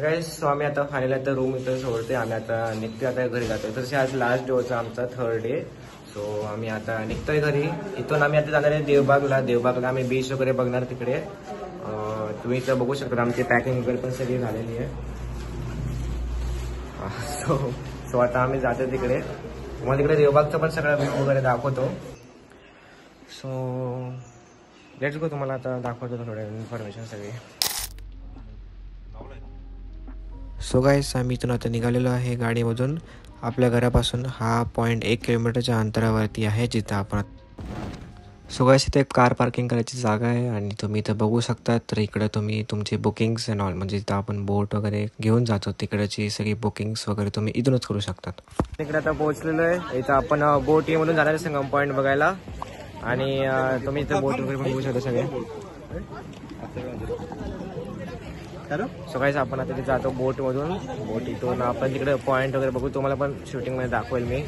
Guys so आम्ही आता finally आता रूम इथं सोडते. आम्ही आता निघतोय, आता घरी जातोय. तर आज लास्ट डे होता आमचा, 3rd डे. सो आम्ही आता निघतोय घरी. इथून आम्ही आता जाणार आहे देवबागला आम्ही बीच वगैरे बघणार तिकडे. तुम्ही इथं बघू शकता आमची पॅकिंग वगैरे पण सगळी झालेली आहे. सो आता आम्ही जातो तिकडे. तुम्हाला तिकडे देवबागचं पण सगळं व्ह्यू वगैरे दाखवतो. So let's go. तुम्हाला आता दाखवतो थोडं इन्फॉर्मेशन सगळी. सो गाईस आम्ही इथून आता निघालेलो आहे गाडीमधून. आपल्या घरापासून हा पॉईंट 1 किलोमीटरच्या अंतरावरती आहे जिथं आपण. सो गाईस इथे कार पार्किंग करायची जागा आहे आणि तुम्ही इथं बघू शकता. तर इकडं तुम्ही तुमचे बुकिंग्स अँड ऑल, म्हणजे इथं आपण बोट वगैरे घेऊन जातो तिकडची सगळी बुकिंग्स वगैरे तुम्ही इथूनच करू शकतात. तिकडे आता पोहोचलेलो आहे. इथं आपण बोट मधून जाणार आहे संगम पॉईंट बघायला. आणि तुम्ही इथं बोट वगैरे बघू शकता सगळे. सो गाईस आपण आता तिथे जातो बोटीतून आपण तिकडे पॉईंट वगैरे बघू. तुम्हाला पण शूटिंगमध्ये दाखवेल मी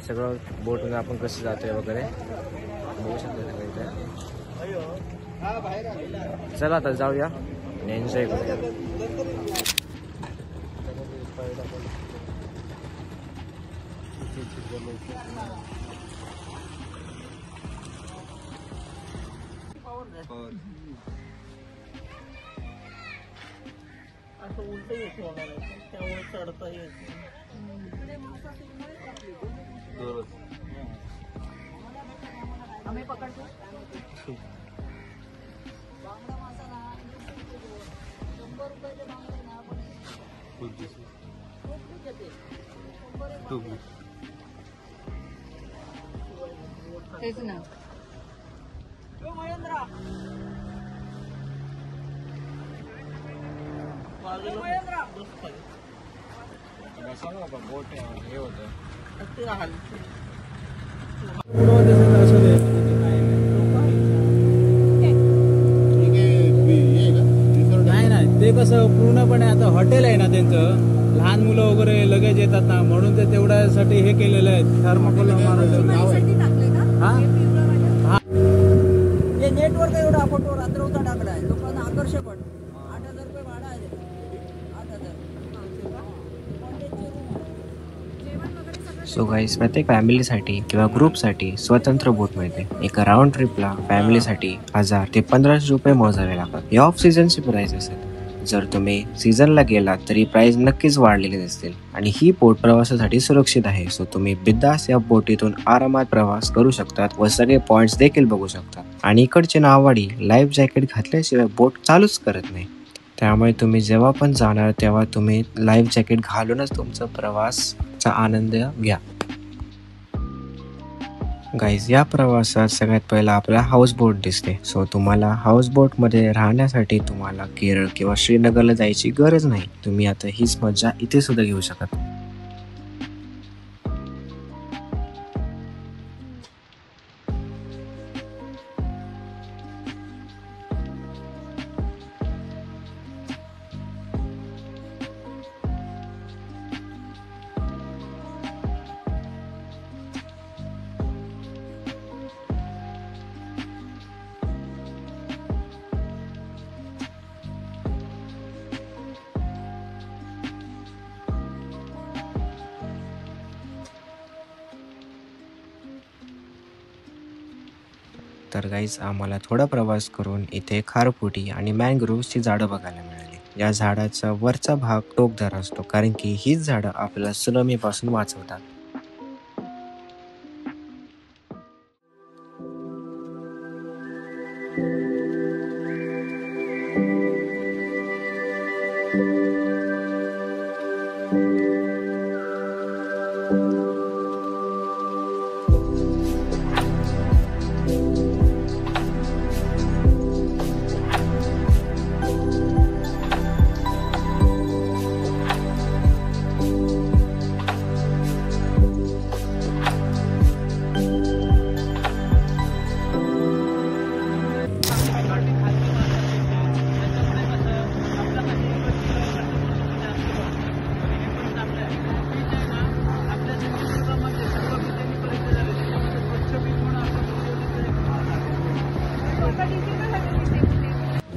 सगळं बोटमध्ये आपण कसं जातोय वगैरे बघू शकतो सगळं इथे. चला आता जाऊया आणि एन्जॉय करूया. असं उलट येत होणार आहे त्यामुळे चढता येत. आम्ही पकडतो बांगडा मसाला 100 रुपयाचे बांगडे ना आपण तेच ना. महेंद्रा बोट हे होतं नाही ते कसं पूर्णपणे आता हॉटेल आहे ना त्यांचं. लहान मुलं वगैरे लगेच येतात ना म्हणून ते तेवढ्यासाठी हे केलेलं आहे. थर्माकोल नेटवर एवढा फोटो रात्रवता टाकला आहे. लोकांना आकर्षक पण 8,000 रुपये भाडा आहे. 8,000. सो गाईस प्रत्येक फॅमिलीसाठी किंवा ग्रुपसाठी स्वतंत्र बोट मिळते. एका राऊंड ट्रिपला फॅमिलीसाठी 1,000 ते 1,500 रुपये मोजावे लागतात. ही ऑफ सीझनची प्राइस असेल. जर तुम्ही सीझनला गेलात तरी प्राइस नक्कीच वाढलेली दिसतील. आणि ही बोट प्रवासासाठी सुरक्षित आहे. सो तुम्ही बिंदास या बोटीतून आरामात प्रवास करू शकतात व सगळे पॉइंट्स देखील बघू शकतात. आणि इकडची नाववाडी लाईफ जॅकेट घातल्याशिवाय बोट चालूच करत नाही. त्यामुळे तुम्ही जेव्हा पण जाणार तेव्हा तुम्ही लाईफ जॅकेट घालूनच तुमचा प्रवासचा आनंद घ्या. गाईज या प्रवासात सगळ्यात पहिला आपला हाऊसबोट दिसते. सो तुम्हाला हाऊसबोटमध्ये राहण्यासाठी तुम्हाला केरळ किंवा श्रीनगरला जायची गरज नाही. तुम्ही आता हीच मजा इथे सुद्धा घेऊ शकता. तर गाईज आम्हाला थोडा प्रवास करून इथे खारफुटी आणि मँग्रोव्हची झाडं बघायला मिळाली. या झाडाचा वरचा भाग टोकदार असतो कारण की हीच झाडं आपल्याला सुनामीपासून वाचवतात.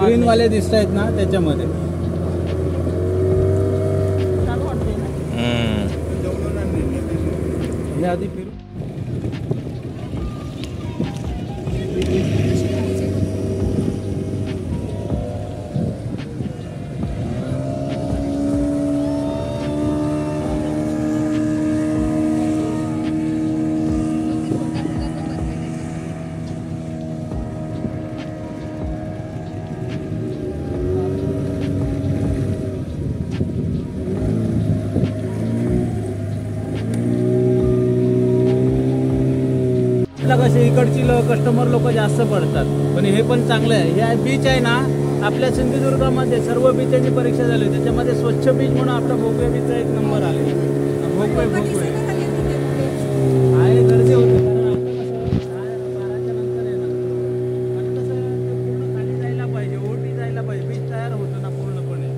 ग्रीन वाले दिसत आहेत ना त्याच्यामध्ये. आधी फिरू. कसे इकडची कस्टमर लोक जास्त पडतात, पण हे पण चांगलं आहे. हे बीच आहे ना आपल्या सिंधुदुर्गामध्ये सर्व बीचची परीक्षा झाली, त्याच्यामध्ये स्वच्छ बीच म्हणून आपला भोगवे बीचचा एक नंबर आले. भोगवे आहे गर्दी होती, कारण आता कसं 12च्या नंतर आहे ना, आणि कसं ते पूर्ण खाली जायला पाहिजे, ओटी जायला पाहिजे, बीच तयार होतो ना पूर्णपणे.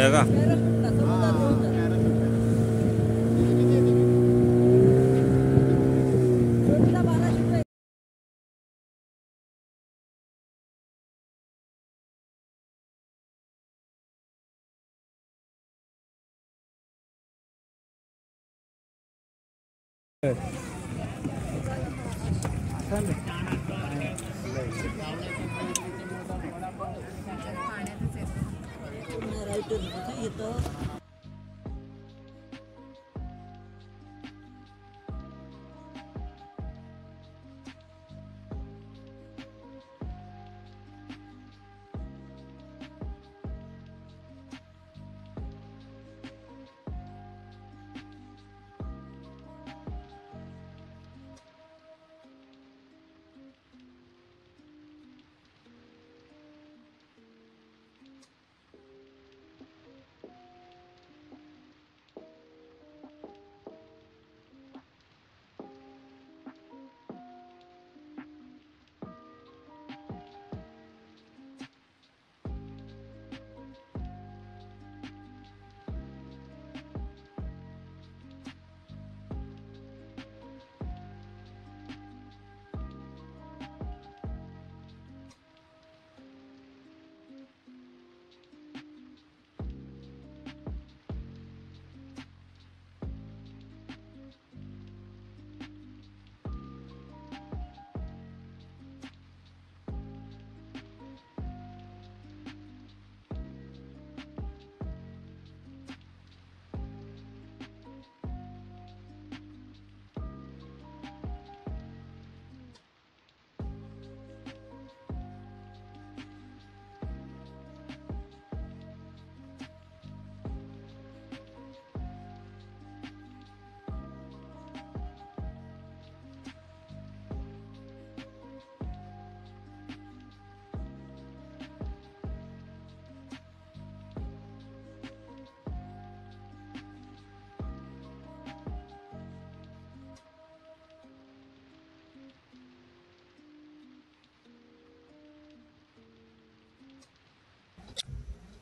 का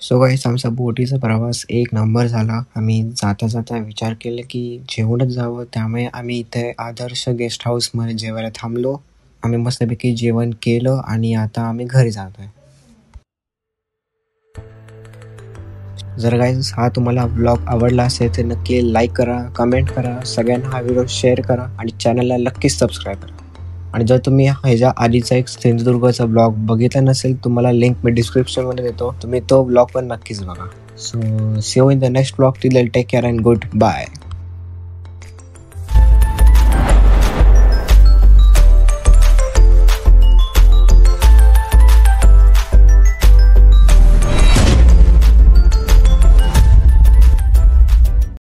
सो गाईस, आमचा बोटीचा प्रवास एक नंबर झाला. आम्ही जाता जाता विचार केला की जेवणच जावं, त्यामुळे आम्ही इथे आदर्श गेस्ट हाऊसमध्ये जेवायला थांबलो. आम्ही मस्तपैकी जेवण केलं आणि आता आम्ही घरी जातोय. जर गाईज हा तुम्हाला ब्लॉग आवडला असेल तर नक्की लाईक करा, कमेंट करा, सगळ्यांना हा व्हिडिओ शेअर करा आणि चॅनलला नक्कीच सबस्क्राईब करा. आणि जर तुम्ही ह्याच्या आधीचा एक सिंधुदुर्गचा ब्लॉग बघितला नसेल, तुम्हाला लिंक मी डिस्क्रिप्शनमध्ये देतो, तुम्ही तो ब्लॉग पण नक्कीच बघा. So see you in the next blog. Till take care and good bye.